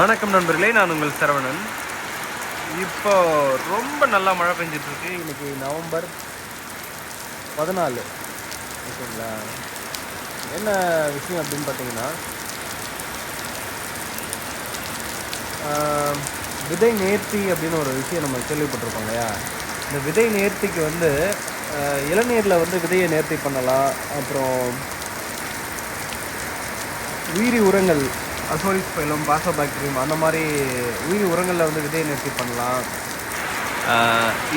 வணக்கம் நண்பர்களே, நான் உங்கள் சரவணன். இப்போ ரொம்ப நல்லா மழை பெஞ்சிட்ருக்கு. இன்னைக்கு நவம்பர் 14. ஓகேங்களா? என்ன விஷயம் அப்படின்னு பார்த்தீங்கன்னா, விதை நேர்த்தி அப்படின்னு ஒரு விஷயம் நம்ம கேள்விப்பட்டிருக்கோம் இல்லையா? இந்த விதை நேர்த்திக்கு இளநீரில் விதையை நேர்த்தி பண்ணலாம். அப்புறம் உயிரி உரங்கள், அசோரிஸ்பைலம், பாசோபாக்டீரியம், அந்த மாதிரி உயிரி உரங்களில் விதையை நேர்த்தி பண்ணலாம்.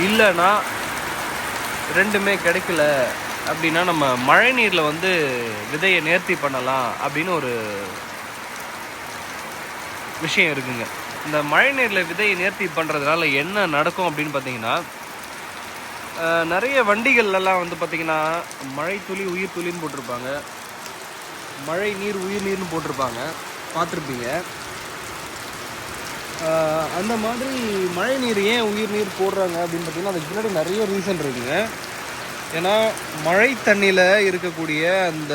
இல்லைன்னா ரெண்டுமே கிடைக்கல அப்படின்னா நம்ம மழை நீரில் விதையை நேர்த்தி பண்ணலாம் அப்படின்னு ஒரு விஷயம் இருக்குங்க. இந்த மழை நீரில் விதையை நேர்த்தி பண்ணுறதுனால என்ன நடக்கும் அப்படின்னு பார்த்தீங்கன்னா, நிறைய வண்டிகள்லாம் பார்த்தீங்கன்னா மழை துளி உயிர் துளின்னு போட்டிருப்பாங்க, மழை நீர் உயிர் நீர்னு போட்டிருப்பாங்க, பார்த்துருப்பீங்க. அந்த மாதிரி மழை நீர் ஏன் உயிர் நீர் போடுறாங்க அப்படின்னு பார்த்தீங்கன்னா, அதுக்கு பின்னாடி நிறைய ரீசன் இருக்குங்க. ஏன்னா மழை தண்ணியில் இருக்கக்கூடிய அந்த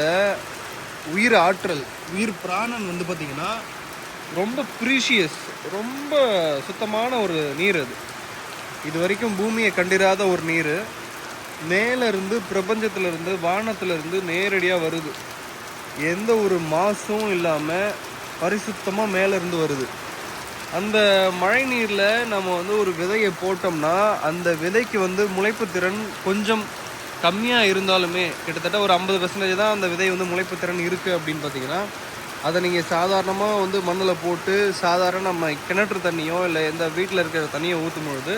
உயிர் ஆற்றல், உயிர் பிராணன் பார்த்திங்கன்னா ரொம்ப ப்ரீஷியஸ், ரொம்ப சுத்தமான ஒரு நீர். இது வரைக்கும் பூமியை கண்டிராத ஒரு நீர் மேலேருந்து, பிரபஞ்சத்திலேருந்து, வானத்திலேருந்து நேரடியாக வருது. எந்த ஒரு மாசும் இல்லாமல் பரிசுத்தமாக மேலேருந்து வருது. அந்த மழை நீரில் நம்ம ஒரு விதையை போட்டோம்னா அந்த விதைக்கு முளைப்பு திறன் கொஞ்சம் கம்மியாக இருந்தாலுமே, கிட்டத்தட்ட ஒரு 50% தான் அந்த விதை முளைப்பு திறன் இருக்குது அப்படின்னு பார்த்தீங்கன்னா, அதை நீங்கள் சாதாரணமாக மண்ணில் போட்டு சாதாரண நம்ம கிணற்று தண்ணியோ இல்லை எந்த வீட்டில் இருக்கிற தண்ணியை ஊற்றும் பொழுது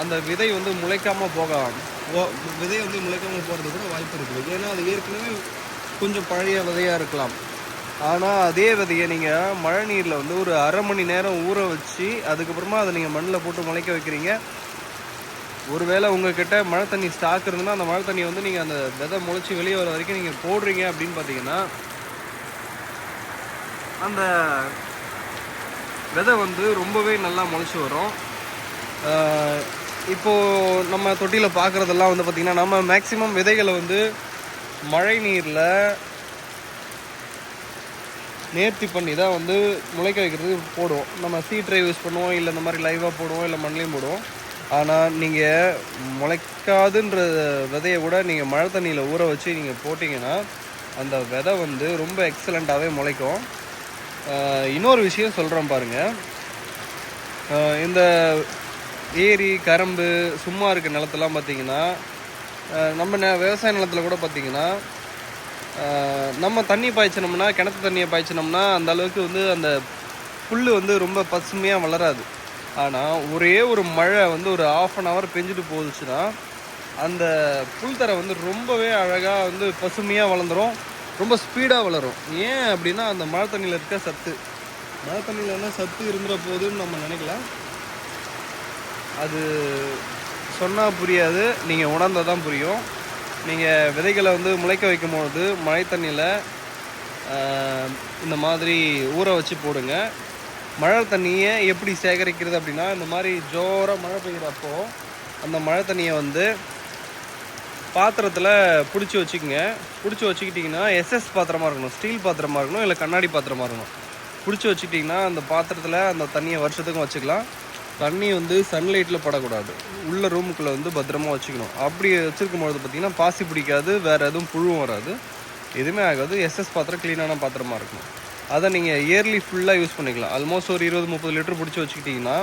அந்த விதை முளைக்காமல் போகலாம். விதை முளைக்காமல் போகிறது கூட வாய்ப்பு இருக்குது. ஏன்னா அது ஏற்கனவே கொஞ்சம் பழைய விதையாக இருக்கலாம். ஆனால் அதே விதையை நீங்கள் மழை நீரில் ஒரு அரை மணி நேரம் ஊற வச்சு அதுக்கப்புறமா அதை நீங்கள் மண்ணில் போட்டு முளைக்க வைக்கிறீங்க. ஒருவேளை உங்கள்கிட்ட மழை தண்ணி ஸ்டாக் இருந்ததுன்னா அந்த மழை தண்ணி நீங்கள் அந்த விதை முளைச்சி வெளியே வர வரைக்கும் நீங்கள் போடுறீங்க அப்படின்னு பார்த்தீங்கன்னா, அந்த விதை ரொம்பவே நல்லா முளைச்சி வரும். இப்போது நம்ம தொட்டியில் பார்க்குறதெல்லாம் பார்த்திங்கன்னா, நம்ம மேக்ஸிமம் விதைகளை மழை நீரில் நேர்த்தி பண்ணி தான் முளைக்க வைக்கிறதுக்கு போடுவோம். நம்ம சீட் ட்ரை யூஸ் பண்ணுவோம், இல்லை இந்த மாதிரி லைவாக போடுவோம், இல்லை மண்ணிலையும் போடுவோம். ஆனால் நீங்கள் முளைக்காதுன்ற விதையை கூட நீங்கள் மழை தண்ணியில் ஊற வச்சு நீங்கள் போட்டிங்கன்னா அந்த விதை ரொம்ப எக்ஸலண்ட்டாகவே முளைக்கும். இன்னொரு விஷயம் சொல்கிறேன் பாருங்கள். இந்த ஏரி, கரும்பு, சும்மா இருக்க நிலத்தெல்லாம் பார்த்திங்கன்னா, நம்ம விவசாய நிலத்தில் கூட பார்த்திங்கன்னா, நம்ம தண்ணி பாய்ச்சினோம்னா, கிணத்து தண்ணியை பாய்ச்சினோம்னா அந்த அளவுக்கு அந்த புல் ரொம்ப பசுமையாக வளராது. ஆனால் ஒரே ஒரு மழை ஒரு 1/2 hour பெஞ்சிட்டு போச்சுன்னா அந்த புல் தரை ரொம்பவே அழகாக பசுமையாக வளர்ந்துடும், ரொம்ப ஸ்பீடாக வளரும். ஏன் அப்படின்னா அந்த மழை தண்ணியில் இருக்க சத்து. மழை தண்ணியில் என்ன சத்து இருந்துற போதுன்னு நம்ம நினைக்கலாம். அது சொன்னால் புரியாது, நீங்கள் உணர்ந்தால் தான் புரியும். நீங்கள் விதைகளை முளைக்க வைக்கும்போது மழை தண்ணியில் இந்த மாதிரி ஊற வச்சு போடுங்க. மழை தண்ணியை எப்படி சேகரிக்கிறது அப்படின்னா, இந்த மாதிரி ஜோராக மழை பெய்கிறப்போ அந்த மழை தண்ணியை பாத்திரத்தில் பிடிச்சி வச்சுக்கோங்க. பிடிச்சி வச்சுக்கிட்டிங்கன்னா எஸ்எஸ் பாத்திரமாக இருக்கணும், ஸ்டீல் பாத்திரமாக இருக்கணும், இல்லை கண்ணாடி பாத்திரமாக இருக்கணும். பிடிச்சி வச்சுக்கிட்டிங்கன்னா அந்த பாத்திரத்தில் அந்த தண்ணியை வருஷத்துக்கும் வச்சுக்கலாம். தண்ணி சன்லைட்டில் படக்கூடாது, உள்ள ரூமுக்குள்ளே பத்திரமா வச்சுக்கணும். அப்படி வச்சுருக்கும்பொழுது பார்த்திங்கன்னா பாசி பிடிக்காது, வேறு எதுவும் புழுவும் வராது, எதுவுமே ஆகாது. எஸ்எஸ் பாத்திரம் க்ளீனான பாத்திரமாக இருக்கணும். அதை நீங்கள் இயர்லி ஃபுல்லாக யூஸ் பண்ணிக்கலாம். ஆல்மோஸ்ட் ஒரு 20-30 லிட்டர் பிடிச்சி வச்சுக்கிட்டிங்கன்னா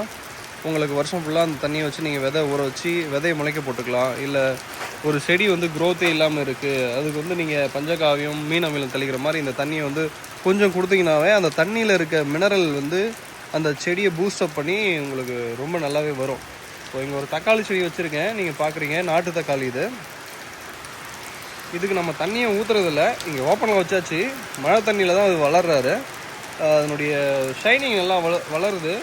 உங்களுக்கு வருஷம் ஃபுல்லாக அந்த தண்ணியை வச்சு நீங்கள் விதை ஊற வச்சு விதையை முளைக்க போட்டுக்கலாம். இல்லை ஒரு செடி க்ரோத்தே இல்லாமல் இருக்குது, அதுக்கு நீங்கள் பஞ்சகாவியம், மீன் அமிலம் தெளிக்கிற மாதிரி இந்த தண்ணியை கொஞ்சம் கொடுத்தீங்கன்னாவே அந்த தண்ணியில் இருக்க மினரல் அந்த செடியை பூஸ்டப் பண்ணி உங்களுக்கு ரொம்ப நல்லாவே வரும். ஸோ இங்கே ஒரு தக்காளி செடி வச்சுருக்கேன், நீங்கள் பார்க்குறீங்க, நாட்டு தக்காளி. இதுக்கு நம்ம தண்ணியை ஊற்றுறதில்ல, இங்கே ஓப்பனில் வச்சாச்சு. மழை தண்ணியில் தான் அது வளர்றாரு. அதனுடைய ஷைனிங் எல்லாம் வளருது.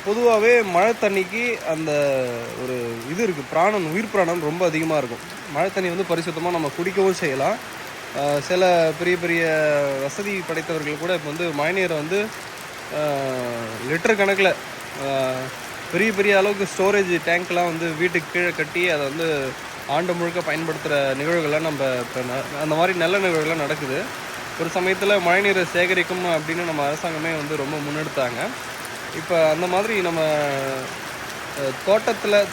பொதுவாகவே மழை தண்ணிக்கு அந்த ஒரு இது இருக்குது, பிராணன், உயிர் பிராணன் ரொம்ப அதிகமாக இருக்கும். மழை தண்ணி பரிசுத்தமாக நம்ம குடிக்கவும் செய்யலாம். சில பெரிய பெரிய வசதி படைத்தவர்கள் கூட இப்போ மழைநீரை லிட்டர் கணக்கில் பெரிய பெரிய அளவுக்கு ஸ்டோரேஜ் டேங்க்லாம் வீட்டுக்கு கீழே கட்டி அதை ஆண்டு முழுக்க பயன்படுத்துகிற நிகழ்வுகள்லாம் நம்ம இப்போ அந்த மாதிரி நல்ல நிகழ்வுகள்லாம் நடக்குது. ஒரு சமயத்தில் மழைநீரை சேகரிக்கும் அப்படின்னு நம்ம அரசாங்கமே வந்து ரொம்ப முன்னெடுத்தாங்க. இப்போ அந்த மாதிரி நம்ம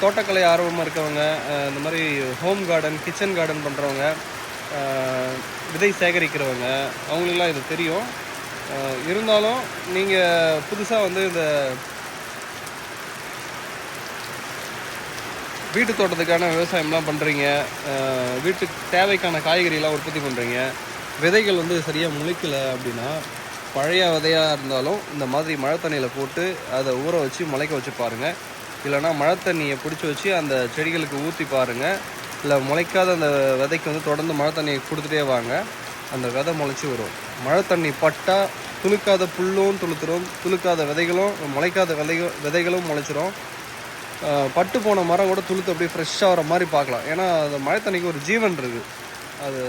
தோட்டக்கலை ஆர்வமாக இருக்கவங்க, இந்த மாதிரி ஹோம் கார்டன், கிச்சன் கார்டன் பண்ணுறவங்க, விதை சேகரிக்கிறவங்க, அவங்களுக்கெல்லாம் இது தெரியும். இருந்தாலும் நீங்கள் புதுசாக வந்து இந்த வீட்டு தோட்டத்துக்கான விவசாயம்லாம் பண்ணுறீங்க, வீட்டுக்கு தேவைக்கான காய்கறிலாம் உற்பத்தி பண்ணுறீங்க, விதைகள் வந்து சரியாக முளைக்கலை அப்படின்னா, பழைய விதையாக இருந்தாலும் இந்த மாதிரி மழை தண்ணியில் போட்டு அதை ஊற வச்சு முளைக்க வச்சு பாருங்கள். இல்லைனா மழை தண்ணியை பிடிச்சி வச்சு அந்த செடிகளுக்கு ஊற்றி பாருங்கள். இல்லை முளைக்காத அந்த விதைக்கு வந்து தொடர்ந்து மழை தண்ணியை கொடுத்துட்டே வாங்க, அந்த விதை முளைச்சி வரும். மழை தண்ணி பட்டால் துளுக்காத புல்லும் துளுத்துரும், துளுக்காத விதைகளும் முளைக்காத விதைகளும் முளைச்சிரும். பட்டு போன மரம் கூட துளுத்து அப்படியே ஃப்ரெஷ்ஷாக வர மாதிரி பார்க்கலாம். ஏன்னா அந்த மழை தண்ணிக்கு ஒரு ஜீவன் இருக்குது. அது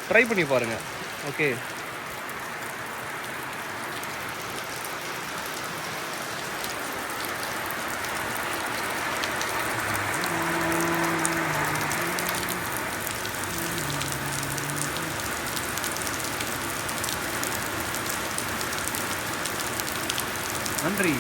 ட்ரை பண்ணி பாருங்கள். ஓகே. நன்றி.